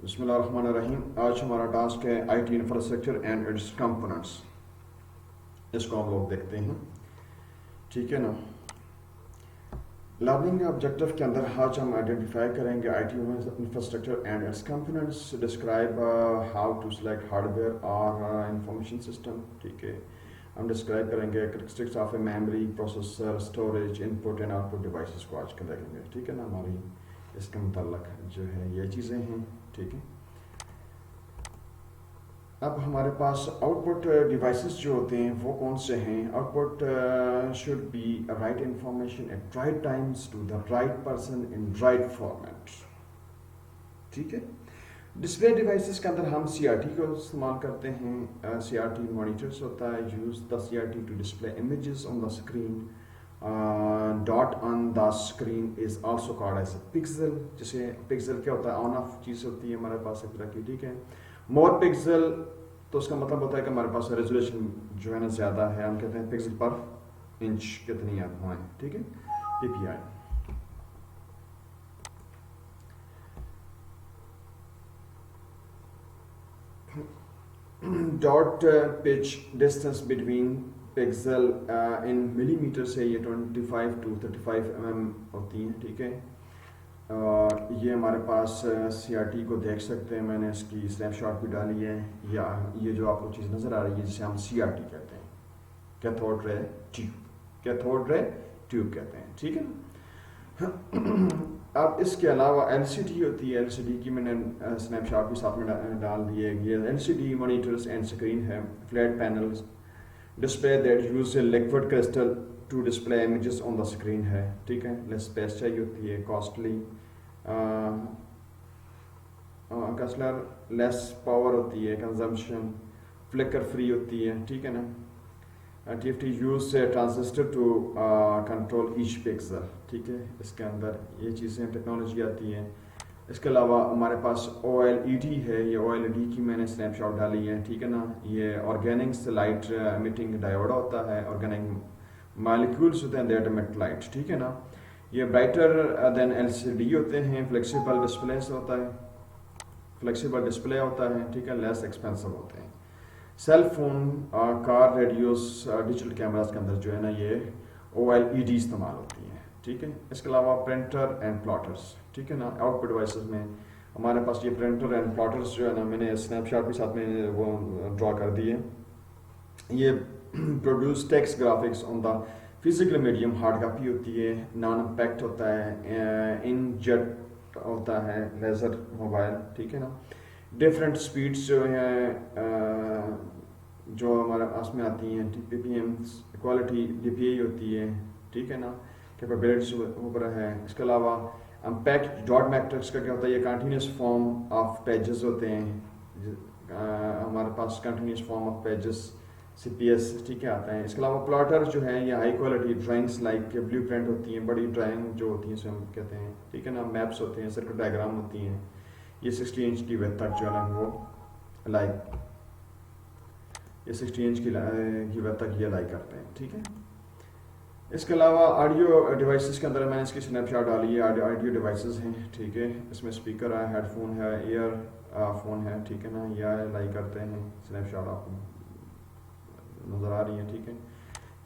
बिस्मिल्लाहिर्रहमानिर्रहीम। आज हमारा टास्क है IT infrastructure and its components. इसको हम लोग देखते हैं, ठीक है ना। लर्निंग ऑब्जेक्टिव के अंदर आज हम आइडेंटिफाई करेंगे IT infrastructure and its components, describe how to select hardware और इंफॉर्मेशन सिस्टम। ठीक है, हम डिस्क्राइब करेंगे characteristics of a memory, processor, storage, input and output devices को आज कल देखेंगे, ठीक है ना। हमारी इसके मुताल्लिक जो है ये चीज़ें हैं, ठीक है। अब हमारे पास आउटपुट डिवाइसेस जो होते हैं वो कौन से हैं। Output should be right information at right times to the right person in right format, ठीक है। डिस्प्ले डिवाइसेस के अंदर हम CRT को इस्तेमाल करते हैं। CRT मॉनिटर्स होता है, use the CRT to display images on the screen. Dot on the screen is also called as pixel. जैसे पिक्सल क्या होता है, ऑन ऑफ चीज़ होती है हमारे पास एक तरह की, ठीक है। मोर पिक्सल तो उसका मतलब होता है कि हमारे पास रेजोल्यूशन जो है ना ज़्यादा है, हम कहते हैं पिक्सल पर इंच कितनी है, ठीक है, PPI। Dot pitch distance between pixel इन मिलीमीटर से ये 25 to 35 mm होती है, ठीक है। ये हमारे पास CRT को देख सकते हैं, मैंने इसकी स्नैपशॉट भी डाली है। या ये जो आपको चीज़ नज़र आ रही है जिसे हम CRT कहते हैं, cathode ray tube, cathode ray tube कहते हैं, ठीक है ना। अब इसके अलावा LCD होती है, LCD की मैंने स्नैपशॉट भी साथ में डाल दी है। ये LCD मॉनिटर्स एंड स्क्रीन है, flat panels display that use a liquid crystal to display images on the screen है, ठीक है। लेस स्पेस चाहिए होती है, कॉस्टली कस्लर, लेस पावर होती है, कंजम्पशन, फ्लिकर फ्री होती है, ठीक है ना। TFT use transistor to control each pixel, ठीक है। इसके अंदर ये चीज़ें टेक्नोलॉजी आती है। इसके अलावा हमारे पास OLED है, ये OLED की मैंने स्नैपशॉट डाली है, ठीक है ना। ये ऑर्गेनिक लाइट एमिटिंग डायोड होता है, ऑर्गेनिक मॉलिक्यूल्स होते हैं दैट एमिट लाइट, ठीक है ना। ये ब्राइटर देन LCD होते हैं, फ्लेक्सिबल डिस्प्ले होता है, फ्लेक्सिबल डिस्प्ले होता है, ठीक है, लेस एक्सपेंसिव होते हैं। Cell phone, car, radios, digital cameras के अंदर जो है ना ये OLED इस्तेमाल होती है, ठीक है। इसके अलावा प्रिंटर एंड प्लॉटर्स, ठीक है ना। आउटपुट डिवाइसेस में हमारे पास ये प्रिंटर एंड प्लॉटर्स जो है ना, मैंने स्नैपशॉट भी साथ में वो ड्रॉ कर दी है। ये produce text graphics on the physical medium, hard copy होती है, नॉन इम्पैक्ट होता है, इनजेट होता है, लेज़र मोबाइल, ठीक है ना। डिफरेंट स्पीड्स जो हैं जो हमारे पास में आती हैं, PPM, क्वालिटी DPI होती है, ठीक है ना। कैपेबिलिटीज ऊपर है। इसके अलावा इम्पैक्ट डॉट मैट्रिक्स का क्या होता है, ये कंटिन्यूस फॉर्म ऑफ पेजेस होते हैं। हमारे पास continuous form of pages CPS, ठीक है, आता है। इसके अलावा प्लॉटर जो है ये high quality drawings like blue print होती हैं, बड़ी ड्राइंग जो होती हैं इसे हम कहते हैं, ठीक है ना। मैप्स होते हैं, सर्किट डायग्राम होती हैं, ये 60 इंच की विड्थ तक जो है ना वो लाइक, ये 60 इंच की विड्थ तक ये लाइक करते हैं, ठीक है। इसके अलावा ऑडियो डिवाइसेस के अंदर मैंने इसकी स्नैपशॉट डाली है, ऑडियो डिवाइसेस हैं, ठीक है। इसमें स्पीकर है, हेडफोन है, ईयर फोन है, ठीक है ना। यह लाइक करते हैं, स्नैपशॉट आपको नज़र आ रही है, ठीक है।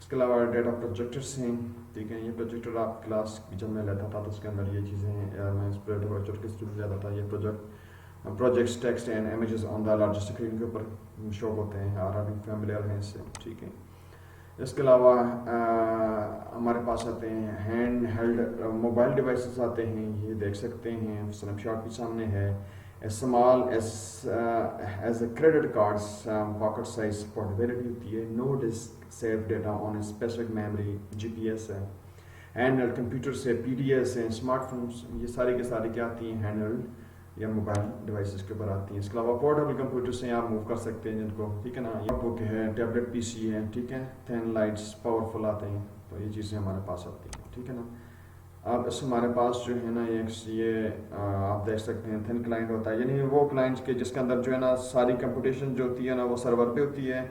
इसके अलावा डेटा प्रोजेक्टर्स हैं, ठीक है। ये प्रोजेक्टर आप क्लास जब मैं लेता था तो उसके अंदर ये चीज़ें हैं, मैं इस प्रोजेक्टर के स्टूडेंट ज़्यादा था। ये projects text and images on the large screen के ऊपर शो होते हैं, आप फैमिलियर हैं इससे, ठीक है। इसके अलावा हमारे पास आते हैं हैंड हेल्ड मोबाइल डिवाइसेस आते हैं, ये देख सकते हैं, स्नैपशॉट भी सामने है। Small as a credit cards, pocket size portability होती है, no disc save data on a specific memory, GPS है। हैंड हेल्ड कंप्यूटर से PDS हैं, स्मार्टफोन्स, ये सारी के सारी क्या आती हैं, हैंड हेल्ड या मोबाइल डिवाइसेस के ऊपर आती हैं। इसके अलावा पोर्टेबल कंप्यूटर से आप मूव कर सकते हैं जिनको, ठीक है ना। ये बुक है, टैबलेट PC है, ठीक है, थिन लाइट्स पावरफुल आते हैं, तो ये चीज़ें हमारे पास आती हैं, ठीक है ना। अब इस हमारे पास जो है ना ये आप देख सकते हैं थिन क्लाइंट होता है, यानी वो क्लाइंट के जिसके अंदर जो है ना सारी कंप्यूटेशन जो होती है ना वो सर्वर पे होती है,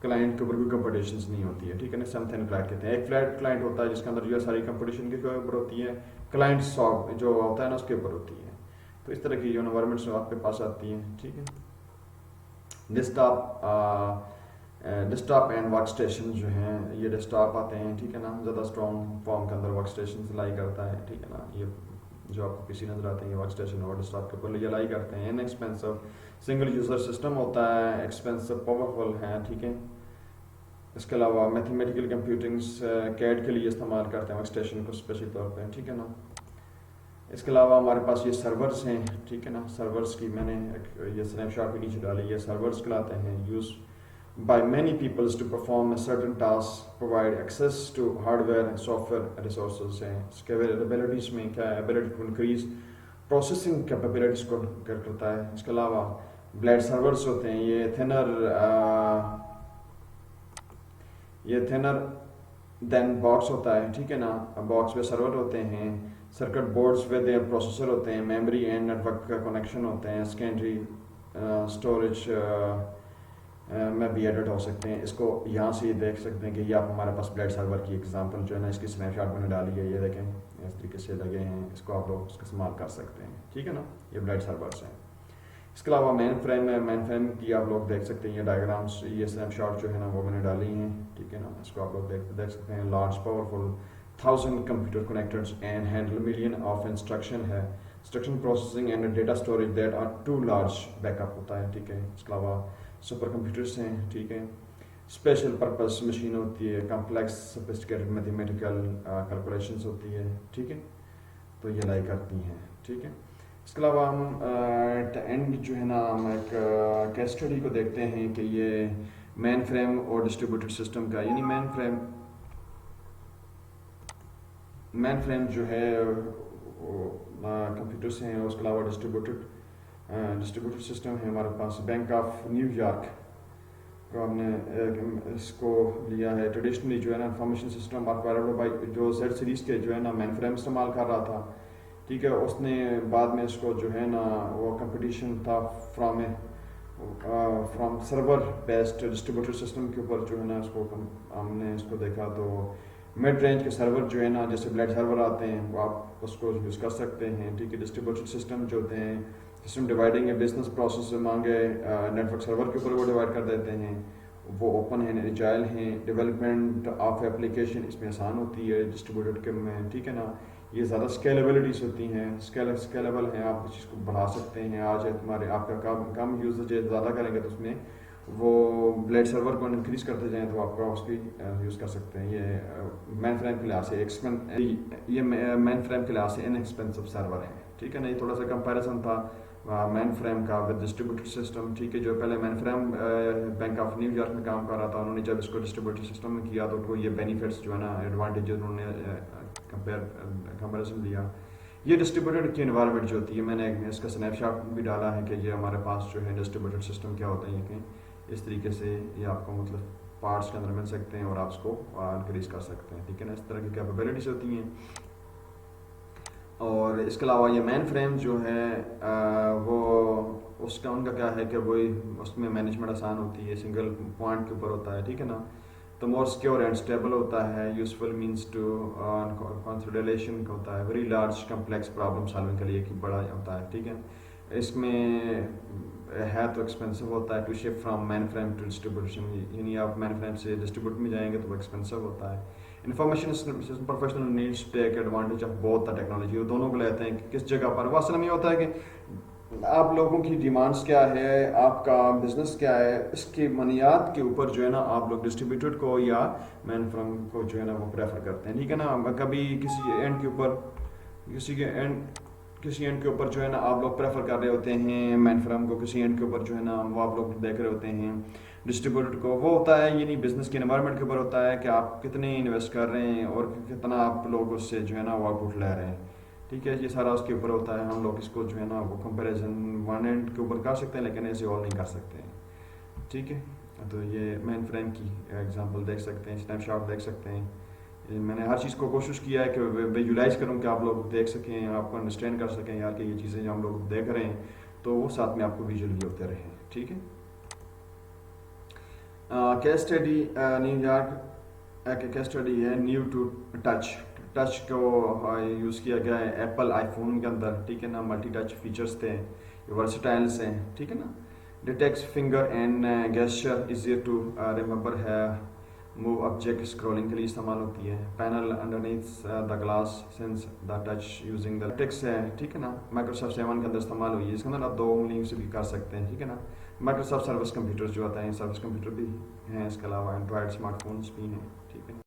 क्लाइंट के ऊपर कोई कंप्यूटेशन नहीं होती है, ठीक है ना। सम थिन क्लाइंट कहते हैं। एक फ्लैट क्लाइंट होता है जिसके अंदर जो है सारी कंप्यूटेशन के ऊपर होती है, क्लाइंट सॉफ्ट जो होता है ना उसके ऊपर होती है। तो इस तरह की जो एनवायरनमेंट्स आपके पास आती हैं, ठीक है। डेस्कटॉप एंड वर्क स्टेशन जो हैं, ये डेस्कटॉप आते हैं, ठीक है ना, ज़्यादा स्ट्रॉन्ग फॉर्म के अंदर वर्क स्टेशन लाई करता है, ठीक है ना। ये जो आपको पीसी नज़र आते हैं ये वर्क स्टेशन और डेस्कटॉप के ऊपर ये लाई करते हैं। इनएक्सपेंसिव सिंगल यूज़र सिस्टम होता है, एक्सपेंसिव पावरफुल है, ठीक है। इसके अलावा मैथमेटिकल कंप्यूटिंग्स कैड के लिए इस्तेमाल करते हैं वर्क स्टेशन को स्पेशल तौर पर, ठीक है ना। इसके अलावा हमारे पास ये सर्वर्स हैं, ठीक है ना। सर्वर्स की मैंने ये स्नैपशॉट के नीचे डाली, ये सर्वर्स कहलाते हैं। Use by many peoples to perform a certain task, provide access to hardware and software resources हैं। Scalabilities में क्या है, ability to increase processing capabilities को करता है। इसके अलावा ब्लेड सर्वर्स होते हैं, ये थिनर देन बॉक्स होता है, ठीक है ना। बॉक्स पे सर्वर होते हैं, सर्किट बोर्ड्स पे देयर प्रोसेसर होते हैं, मेमोरी एंड नेटवर्क का कनेक्शन होते हैं, सेकेंडरी स्टोरेज में भी एडिट हो सकते हैं। इसको यहाँ से देख सकते हैं कि ये आप हमारे पास ब्लेड सर्वर की एग्जांपल जो है ना, इसकी स्नैपशॉट मैंने डाली है, ये देखें इस तरीके से लगे हैं। इसको आप लोग इसका इस्तेमाल कर सकते हैं, ठीक है ना। ये ब्लेड सर्वर्स हैं। इसके अलावा मेन फ्रेम है, मेन फ्रेम की आप लोग देख सकते हैं, ये डायग्राम्स, ये स्नैपशॉट जो है ना वो मैंने डाली हैं, ठीक है ना। इसको आप लोग देख सकते हैं। Large powerful 1000 computer connectors and handle million of instruction है, instruction processing and data storage that are too large backup होता है, ठीक है। इसके अलावा सुपर कंप्यूटर्स हैं, ठीक है। स्पेशल पर्पस मशीन होती है, कॉम्प्लेक्स सोफिस्टिकेटेड मैथमेटिकल कैलकुलेशंस होती है, ठीक है। तो ये लाई करती हैं, ठीक है। इसके अलावा हम एंड जो है ना, हम एक केस स्टडी को देखते हैं कि ये मेन फ्रेम और डिस्ट्रीब्यूटेड सिस्टम का, यानी मेन फ्रेम जो है कंप्यूटर्स हैं, उसके अलावा डिस्ट्रीब्यूटेड सिस्टम है हमारे पास। बैंक ऑफ न्यूयॉर्क को हमने इसको लिया है। ट्रेडिशनली जो है ना इंफॉर्मेशन सिस्टम बाई जो जेड सीरीज के जो है ना मेन फ्रेम इस्तेमाल कर रहा था, ठीक है। उसने बाद में इसको जो है ना वो कंपटीशन था from server based distributed system के ऊपर जो है ना, इसको हमने इसको देखा तो मिड रेंज के सर्वर जो है ना, जैसे ब्लेड सर्वर आते हैं, वो आप उसको यूज़ कर सकते हैं, ठीक है। डिस्ट्रीब्यूटेड सिस्टम जो होते हैं, सिस्टम डिवाइडिंग है, बिजनेस प्रोसेस मांगे नेटवर्क सर्वर के ऊपर वो डिवाइड कर देते हैं, वो ओपन है, एजाइल हैं, डेवलपमेंट ऑफ एप्लीकेशन इसमें आसान होती है डिस्ट्रीब्यूटेड के में, ठीक है ना। ये ज़्यादा स्केलेबिलिटीज होती हैं, स्केलेबल हैं, आप इस चीज़ को बढ़ा सकते हैं। आज है तुम्हारे आपका कम यूजेज ज़्यादा करेंगे तो उसमें वो ब्लेड सर्वर को इंक्रीज करते जाएं तो आपका उसकी यूज़ कर सकते हैं। ये मेन फ्रेम के लिहाज से इनएक्सपेंसिव सर्वर है, ठीक है ना। ये थोड़ा सा कंपैरिजन था मेन फ्रेम का विद डिस्ट्रीब्यूटेड सिस्टम, ठीक है। जो पहले main frame bank of New York में काम कर रहा था, उन्होंने जब इसको डिस्ट्रीब्यूटेड सिस्टम में किया तो उनको ये बेनिफिट्स जो है ना, एडवांटेज उन्होंने कंपैरिजन दिया। ये डिस्ट्रीब्यूटेड की एनवायरनमेंट जो होती है, मैंने इसका स्नैपशॉट भी डाला है कि ये हमारे पास जो है डिस्ट्रीब्यूटेड सिस्टम क्या होता है, ये इस तरीके से ये आपको मतलब पार्ट्स के अंदर मिल सकते हैं और आप उसको इंक्रीज कर सकते हैं, ठीक है ना। इस तरह की कैपेबिलिटीज होती हैं। और इसके अलावा ये मेन फ्रेम जो है वो उसका उनका क्या है कि वही उसमें मैनेजमेंट आसान होती है, सिंगल पॉइंट के ऊपर होता है, ठीक है ना। तो मोर सिक्योर एंड स्टेबल होता है, यूजफुल मींस टू कंसिडरेशन का होता है, very large complex problem solving के लिए कि बड़ा होता है, ठीक है। इसमें है तो एक्सपेंसिव होता है to shift from main frame to distribution, यानी आप मेन फ्रेम से डिस्ट्रीब्यूट में जाएंगे तो वो एक्सपेंसिव होता है। Information system professional needs take advantage of both the technology, वो दोनों को लेते हैं कि किस जगह पर। वो असल में होता है कि आप लोगों की डिमांड्स क्या है, आपका बिजनेस क्या है, इसकी बुनियाद के ऊपर जो है ना आप लोग डिस्ट्रीब्यूटेड को या मेन फ्रेम को जो है ना वो प्रेफर करते हैं, ठीक है ना। कभी किसी एंड के ऊपर जो है ना आप लोग प्रेफर कर रहे होते हैं मेन फ्रेम को, किसी एंड के ऊपर जो है ना वो आप लोग देख रहे होते हैं डिस्ट्रीब्यूटेड को। वो होता है यानी बिजनेस के एनवायरनमेंट के ऊपर होता है कि आप कितने इन्वेस्ट कर रहे हैं और कितना आप लोग उससे जो है ना वो आउटपुट ले रहे हैं, ठीक है। ये सारा उसके ऊपर होता है। हम लोग इसको जो है ना वो कंपैरिजन वन एंड के ऊपर कर सकते हैं, लेकिन ऐसे और नहीं कर सकते हैं, ठीक है। तो ये मेन फ्रेम की एग्जांपल देख सकते हैं, स्नैपशॉट देख सकते हैं। मैंने हर चीज़ को कोशिश किया है कि विजुलाइज करूँ कि आप लोग देख सकें, आपको अंडरस्टैंड कर सकें यार कि ये चीज़ें जो हम लोग देख रहे हैं तो वो साथ में आपको विजुअली होते रहें, ठीक है। Case study New York case study है न्यू टू टच टच को यूज़ किया गया है एप्पल आईफोन के अंदर, ठीक है ना। मल्टी टच फीचर्स थे, वर्सटाइल्स हैं, ठीक है ना। Detects finger and gesture, easier to remember है, मूव ऑब्जेक्ट स्क्रॉलिंग के लिए इस्तेमाल होती है। Panel underneath the glass sense the touch using the techs है, ठीक है ना। माइक्रोसॉफ्ट 7 के अंदर इस्तेमाल हुई है। इसके अंदर आप 2 उंगलियों से भी कर सकते हैं, ठीक है ना। माइक्रोसॉफ्ट सर्विस कंप्यूटर जो आता है, सर्विस कंप्यूटर भी हैं, इसके अलावा एंड्रॉयड स्मार्टफोन्स भी हैं, ठीक है।